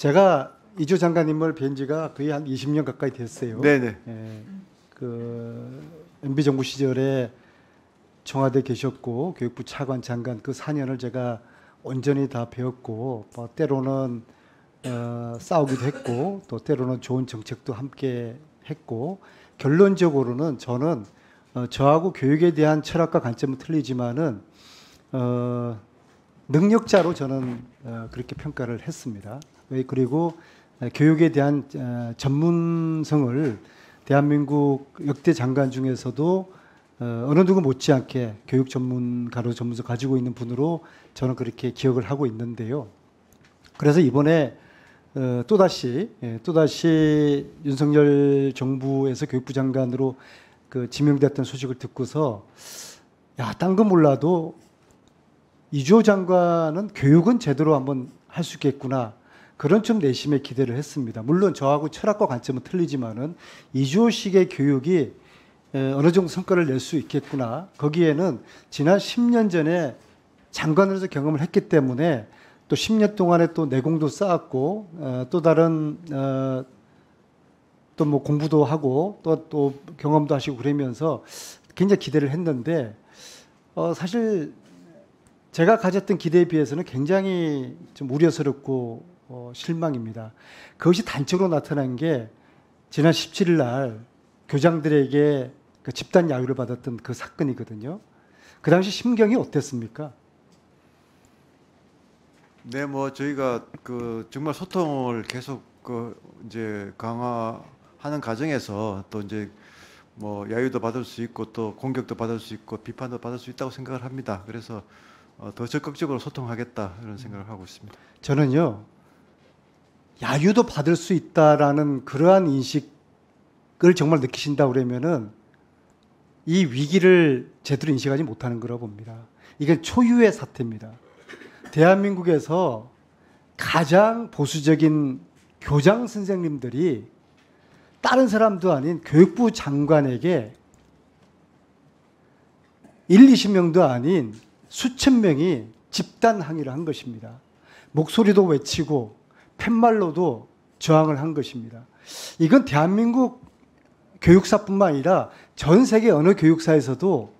제가 이조 장관님을 뵌 지가 거의 한 20년 가까이 됐어요. 네네. 예, 그 MB 정부 시절에 청와대 계셨고 교육부 차관 장관 그 4년을 제가 온전히 다 배웠고 뭐 때로는 싸우기도 했고 또 때로는 좋은 정책도 함께 했고 결론적으로는 저는 저하고 교육에 대한 철학과 관점은 틀리지만은 능력자로 저는 그렇게 평가를 했습니다. 그리고 교육에 대한 전문성을 대한민국 역대 장관 중에서도 어느 누구 못지않게 교육 전문가로 전문성 가지고 있는 분으로 저는 그렇게 기억을 하고 있는데요. 그래서 이번에 또다시 윤석열 정부에서 교육부 장관으로 그 지명됐던 소식을 듣고서 딴 건 몰라도 이조 장관은 교육은 제대로 한번 할 수 있겠구나. 그런 좀 내심의 기대를 했습니다. 물론 저하고 철학과 관점은 틀리지만은 이조식의 교육이 어느 정도 성과를 낼 수 있겠구나. 거기에는 지난 10년 전에 장관으로서 경험을 했기 때문에 또 10년 동안에 또 내공도 쌓았고 또 다른 또 뭐 공부도 하고 또 경험도 하시고 그러면서 굉장히 기대를 했는데 사실 제가 가졌던 기대에 비해서는 굉장히 좀 우려스럽고 실망입니다. 그것이 단적으로 나타난 게 지난 17일 날 교장들에게 그 집단 야유를 받았던 그 사건이거든요. 그 당시 심경이 어땠습니까? 네, 뭐 저희가 그 정말 소통을 계속 그 이제 강화하는 과정에서 또 이제 뭐 야유도 받을 수 있고 또 공격도 받을 수 있고 비판도 받을 수 있다고 생각을 합니다. 그래서 더 적극적으로 소통하겠다 이런 생각을 하고 있습니다. 저는요, 야유도 받을 수 있다라는 그러한 인식을 정말 느끼신다 그러면은 이 위기를 제대로 인식하지 못하는 거라고 봅니다. 이건 초유의 사태입니다. 대한민국에서 가장 보수적인 교장 선생님들이 다른 사람도 아닌 교육부 장관에게 20명도 아닌 수천 명이 집단 항의를 한 것입니다. 목소리도 외치고 팻말로도 저항을 한 것입니다. 이건 대한민국 교육사뿐만 아니라 전 세계 어느 교육사에서도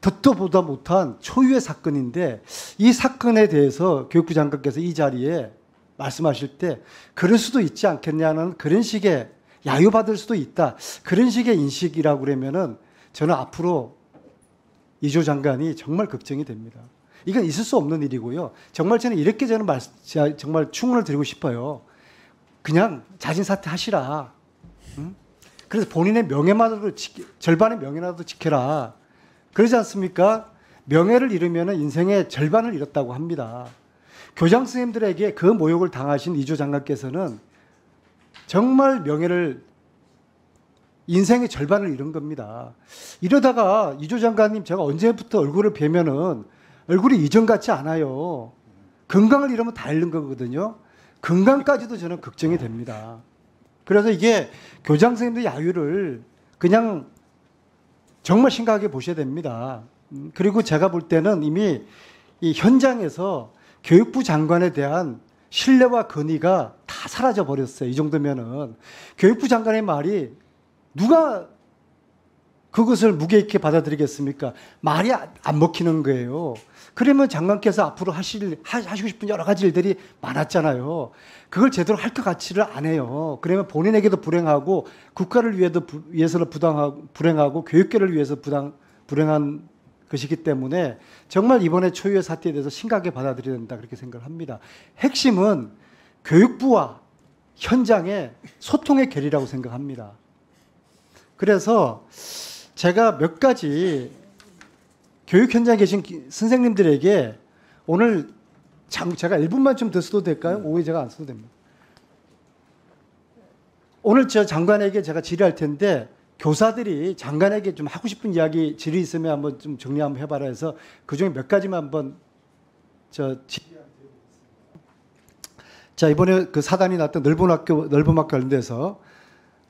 듣도 보다 못한 초유의 사건인데 이 사건에 대해서 교육부 장관께서 이 자리에 말씀하실 때 그럴 수도 있지 않겠냐는 그런 식의 야유받을 수도 있다. 그런 식의 인식이라고 그러면은 저는 앞으로 이조 장관이 정말 걱정이 됩니다. 이건 있을 수 없는 일이고요. 정말 저는 이렇게 정말 충원을 드리고 싶어요. 그냥 자진 사퇴하시라. 응? 그래서 본인의 명예만으로 절반의 명예라도 지켜라. 그러지 않습니까? 명예를 잃으면 인생의 절반을 잃었다고 합니다. 교장 선생님들에게 그 모욕을 당하신 이조 장관께서는 정말 인생의 절반을 잃은 겁니다. 이러다가 이조 장관님 제가 언제부터 얼굴을 뵈면은 얼굴이 이전 같지 않아요. 건강을 잃으면 다 잃는 거거든요. 건강까지도 저는 걱정이 됩니다. 그래서 이게 교장 선생님들 야유를 그냥 정말 심각하게 보셔야 됩니다. 그리고 제가 볼 때는 이미 이 현장에서 교육부 장관에 대한 신뢰와 건의가 다 사라져 버렸어요. 이 정도면은 교육부 장관의 말이 누가 그것을 무게 있게 받아들이겠습니까? 말이 안 먹히는 거예요. 그러면 장관께서 앞으로 하시고 싶은 여러 가지 일들이 많았잖아요. 그걸 제대로 할 것 같지를 안 해요. 그러면 본인에게도 불행하고 국가를 위해서는 불행하고 교육계를 위해서 불행한 것이기 때문에 정말 이번에 초유의 사태에 대해서 심각하게 받아들여야 된다 그렇게 생각을 합니다. 핵심은 교육부와 현장의 소통의 결이라고 생각합니다. 그래서 제가 몇 가지 교육 현장에 계신 선생님들에게 오늘 제가 1분만 좀 더 써도 될까요? 오해 제가 안 써도 됩니다. 오늘 저 장관에게 제가 질의할 텐데 교사들이 장관에게 좀 하고 싶은 이야기 질의 있으면 한번 좀 정리 한번 해봐라 해서 그중에 몇 가지만 한번 자, 이번에 그 사단이 났던 넓음학교 관련돼서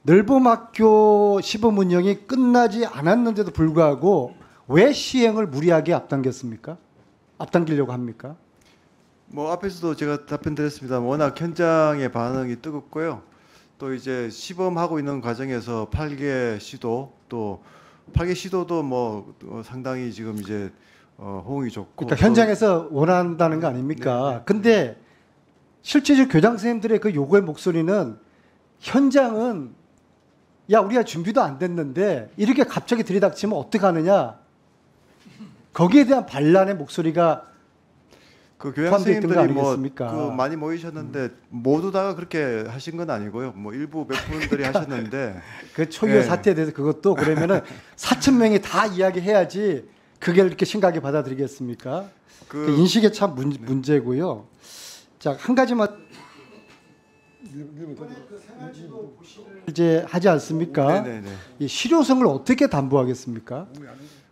넓음학교 시범 운영이 끝나지 않았는데도 불구하고 왜 시행을 무리하게 앞당겼습니까? 앞당기려고 합니까? 뭐 앞에서도 제가 답변드렸습니다. 워낙 현장의 반응이 뜨겁고요. 또 이제 시범하고 있는 과정에서 8개 시도 또 8개 시도도 뭐 상당히 지금 이제 호응이 좋고. 그러니까 현장에서 원한다는 거 아닙니까? 네, 네. 근데 실제로 교장 선생님들의 그 요구의 목소리는 현장은 야 우리가 준비도 안 됐는데 이렇게 갑자기 들이닥치면 어떡하느냐. 거기에 대한 반란의 목소리가 그 교장 포함되어 있던 거 선생님들이 뭐 아니겠습니까? 그 많이 모이셨는데 모두 다 그렇게 하신 건 아니고요. 뭐 일부 몇 분들이 하셨는데 그 초유의 네. 사태에 대해서 그것도 그러면은 4천 명이 다 이야기해야지 그게 이렇게 심각하게 받아들이겠습니까? 그 인식에 참 문제고요. 자, 한 가지만 이제 하지 않습니까? 네네네. 이 실효성을 어떻게 담보하겠습니까?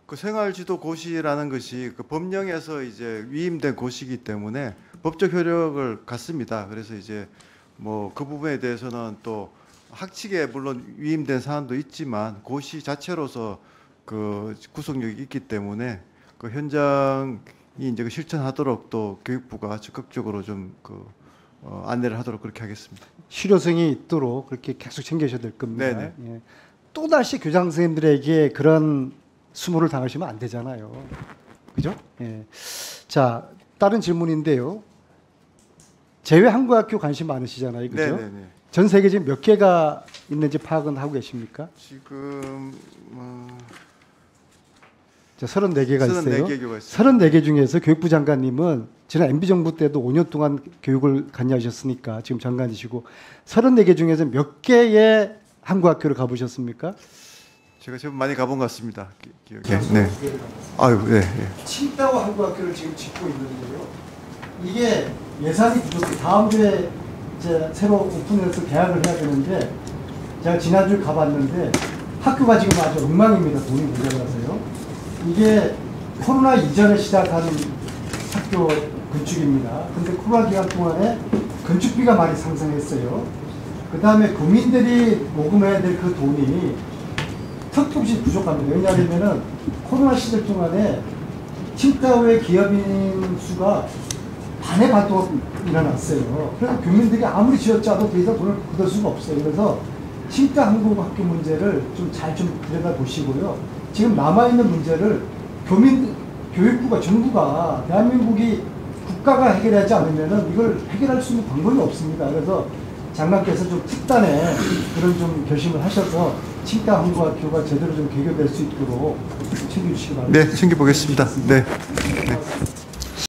그 생활지도 고시라는 것이 그 법령에서 이제 위임된 고시이기 때문에 법적 효력을 갖습니다. 그래서 이제 뭐 그 부분에 대해서는 또 학칙에 물론 위임된 사안도 있지만 고시 자체로서 그 구속력이 있기 때문에 그 현장이 이제 그 실천하도록 또 교육부가 적극적으로 좀 그 안내를 하도록 그렇게 하겠습니다. 실효성이 있도록 그렇게 계속 챙기셔야 될 겁니다. 네네. 예. 또 다시 교장 선생님들에게 그런 수모를 당하시면 안 되잖아요. 그죠? 예. 자, 다른 질문인데요. 제외한국학교 관심 많으시잖아요. 그죠? 네네네. 전 세계 지금 몇 개가 있는지 파악은 하고 계십니까? 지금 자, 34개가 있어요. 34개 교가 있습니다. 34개 중에서 교육부 장관님은 지난 MB 정부 때도 5년 동안 교육을 관여하셨으니까 지금 장관이시고 34개 중에서 몇 개의 한국학교를 가보셨습니까? 제가 좀 많이 가본 것 같습니다. 기억에. 네. 아유, 네. 네. 칭다오 한국학교를 지금 짓고 있는데요. 이게 예산이 부족해. 다음 주에 이제 새로 오픈해서 계약을 해야 되는데 제가 지난주에 가봤는데 학교가 지금 아주 엉망입니다. 돈이 모자라서요. 이게 코로나 이전에 시작한 학교 건축입니다. 근데 코로나 기간 동안에 건축비가 많이 상승했어요. 그 다음에 국민들이 모금해야 될 그 돈이 턱도 없이 부족합니다. 왜냐하면 코로나 시절 동안에 칭다오의 기업인 수가 반의 반토가 일어났어요. 그래서 교민들이 아무리 지었자도 더 이상 돈을 굳을 수가 없어요. 그래서 칭다 한국학교 문제를 좀 잘 좀 들여다보시고요. 지금 남아있는 문제를 교육부가, 정부가, 대한민국이 국가가 해결하지 않으면은 이걸 해결할 수 있는 방법이 없습니다. 그래서 장관께서 좀 특단의 그런 좀 결심을 하셔서 칭다 한국학교가 제대로 좀 개교될 수 있도록 챙겨주시기 바랍니다. 네, 챙겨보겠습니다. 네. 네.